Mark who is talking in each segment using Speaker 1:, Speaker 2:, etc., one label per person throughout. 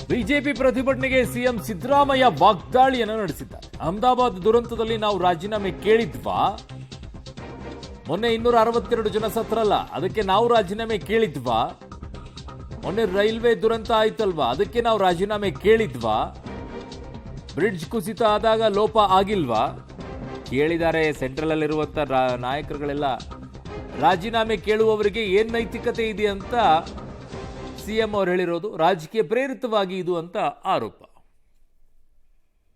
Speaker 1: BJP ಪ್ರತಿಭಟನೆಗೆ CM Siddaramaiah ವಾಗ್ದಾಳಿಯನ್ನು ನಡೆಸಿದ್ದಾರೆ. ಅಹಮದಾಬಾದ್ ದುರಂತದಲ್ಲಿ ನಾವು ರಾಜೀನಾಮೆ ಕೇಳಿದ್ವಾ? ಮೊನ್ನೆ 262 ಜನ ಸತ್ರಲ್ಲ, ಅದಕ್ಕೆ ನಾವು ರಾಜೀನಾಮೆ ಕೇಳಿದ್ವಾ? ಮೊನ್ನೆ ರೈಲ್ವೆ ದುರಂತ ಆಯ್ತಲ್ವಾ, ಅದಕ್ಕೆ ನಾವು ರಾಜೀನಾಮೆ ಕೇಳಿದ್ವಾ? ಬ್ರಿಡ್ಜ್ ಕುಸಿತ ಆದಾಗ ಲೋಪ ಆಗಿಲ್ವಾ? ಕೇಳಿದ್ದಾರೆ. ಸೆಂಟ್ರಲ್ ಅಲ್ಲಿರುವಂತ ನಾಯಕರುಗಳೆಲ್ಲ ರಾಜೀನಾಮೆ ಕೇಳುವವರಿಗೆ ಏನ್ ನೈತಿಕತೆ ಇದೆ ಅಂತ ಸಿಎಂ ಅವರು ಹೇಳಿರೋದು ರಾಜಕೀಯ ಪ್ರೇರಿತವಾಗಿ ಇದು ಅಂತ ಆರೋಪ.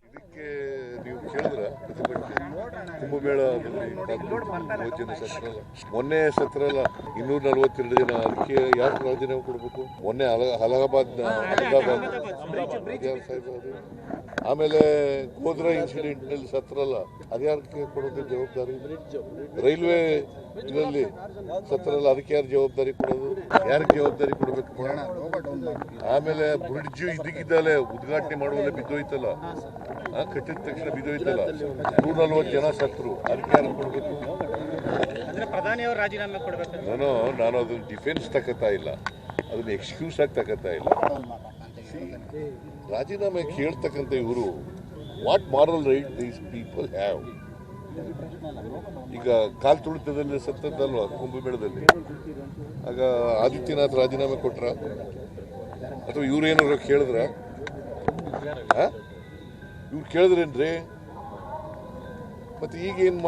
Speaker 2: ಇದಕ್ಕೆ ನೀವು ಕೇಳಿದ್ರ ಕುಂಭಮೇಳದಲ್ಲಿ ಮೊನ್ನೆ ಸತ್ರ ಅಲ್ಲ 242 ಜನ, ಅದಕ್ಕೆ ಯಾಕೆ ರಾಜೀನಾಮೆ ಕೊಡಬೇಕು? ಮೊನ್ನೆ ಅಲಹಾಬಾದ್ ಆಮೇಲೆ ಗೋಧ್ರಾ ಇನ್ಸಿಡೆಂಟ್ ನಲ್ಲಿ ಸತ್ರಲ್ಲ, ಅದ್ಯಾರಕ್ಕೆ ಕೊಡೋದು ಜವಾಬ್ದಾರಿ? ರೈಲ್ವೆ ಇದರಲ್ಲಿ ಸತ್ರಲ್ಲ, ಅದಕ್ಕೆ ಯಾರು ಜವಾಬ್ದಾರಿ ಕೊಡೋದು? ಯಾರಿಗೆ ಜವಾಬ್ದಾರಿ ಕೊಡಬೇಕು? ಆಮೇಲೆ ಬ್ರಿಡ್ಜ್ ಇದಕ್ಕಿದ್ದಲ್ಲೇ ಉದ್ಘಾಟನೆ ಮಾಡುವಲ್ಲೇ ಬಿದ್ದೋಯ್ತಲ್ಲ, ಕಟ್ಟಿದ ತಕ್ಷಣ ಬಿದ್ದೋಯ್ತಲ್ಲ, 140 ಜನ ಸತ್ರು, ಅದಕ್ಕೆ ಯಾರು ಕೊಡಬೇಕು?
Speaker 3: ಪ್ರಧಾನಿಯವರು ರಾಜೀನಾಮೆ ಕೊಡಬೇಕು.
Speaker 2: ನಾನು ಅದನ್ನ ಡಿಫೆನ್ಸ್ ತಗೋತಾ ಇಲ್ಲ, ಅದನ್ನ ಎಕ್ಸ್ಕ್ಯೂಸ್ ಆಗಿ ತಗೋತಾ ಇಲ್ಲ. ರಾಜೀನಾಮೆ ಕೇಳ್ತಕ್ಕಂಥ ಇವರು what moral write these people have? ಈಗ ಕಾಲ್ ತುಳಿತದಲ್ಲಿ ಸತ್ತದ್ದಲ್ವಾ ಕುಂಭಮೇಳದಲ್ಲಿ, ಆಗ ಆದಿತ್ಯನಾಥ್ ರಾಜೀನಾಮೆ ಕೊಟ್ರ ಅಥವಾ ಇವ್ರೇನಾದ್ರು ಕೇಳಿದ್ರ? ಇವ್ರು ಕೇಳಿದ್ರೇನ್ರಿ? ಮತ್ತೆ ಈಗೇನ್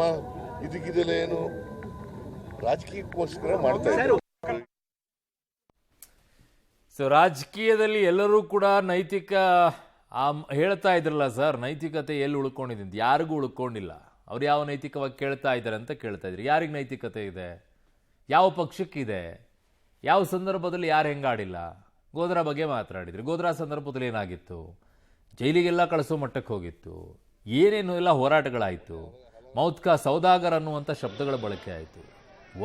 Speaker 2: ಇದಕ್ಕಿದೆಲ್ಲ ಏನು ರಾಜಕೀಯಕ್ಕೋಸ್ಕರ ಮಾಡ್ತಾ ಇದ್ದಾರೆ.
Speaker 1: ಸೊ ರಾಜಕೀಯದಲ್ಲಿ ಎಲ್ಲರೂ ಕೂಡ ನೈತಿಕ ಹೇಳ್ತಾ ಇದ್ರಲ್ಲ ಸರ್, ನೈತಿಕತೆ ಎಲ್ಲಿ ಉಳ್ಕೊಂಡಿದೆ? ಯಾರಿಗೂ ಉಳ್ಕೊಂಡಿಲ್ಲ. ಅವ್ರು ಯಾವ ನೈತಿಕವಾಗಿ ಕೇಳ್ತಾ ಇದ್ದಾರೆ ಅಂತ ಕೇಳ್ತಾ ಇದ್ರಿ. ಯಾರಿಗೆ ನೈತಿಕತೆ ಇದೆ? ಯಾವ ಪಕ್ಷಕ್ಕಿದೆ? ಯಾವ ಸಂದರ್ಭದಲ್ಲಿ ಯಾರು ಹೆಂಗಾಡಿಲ್ಲ? ಗೋಧ್ರಾ ಬಗ್ಗೆ ಮಾತಾಡಿದ್ರಿ. ಗೋಧ್ರಾ ಸಂದರ್ಭದಲ್ಲಿ ಏನಾಗಿತ್ತು? ಜೈಲಿಗೆಲ್ಲ ಕಳಿಸೋ ಮಟ್ಟಕ್ಕೆ ಹೋಗಿತ್ತು. ಏನೇನು ಎಲ್ಲ ಹೋರಾಟಗಳಾಯಿತು. ಮೌತ್ ಕಾ ಸೌದಾಗರ್ ಅನ್ನುವಂಥ ಶಬ್ದಗಳ ಬಳಕೆ ಆಯಿತು.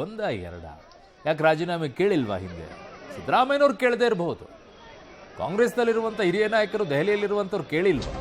Speaker 1: ಒಂದ ಎರಡ? ಯಾಕೆ ರಾಜೀನಾಮೆ ಕೇಳಿಲ್ವಾ ಹಿಂದೆ? ಸಿದ್ದರಾಮಯ್ಯನವ್ರು ಕೇಳದೇ ಇರಬಹುದು, ಕಾಂಗ್ರೆಸ್ನಲ್ಲಿರುವಂಥ ಹಿರಿಯ ನಾಯಕರು, ದೆಹಲಿಯಲ್ಲಿರುವಂಥವ್ರು ಕೇಳಿಲ್ವಾ?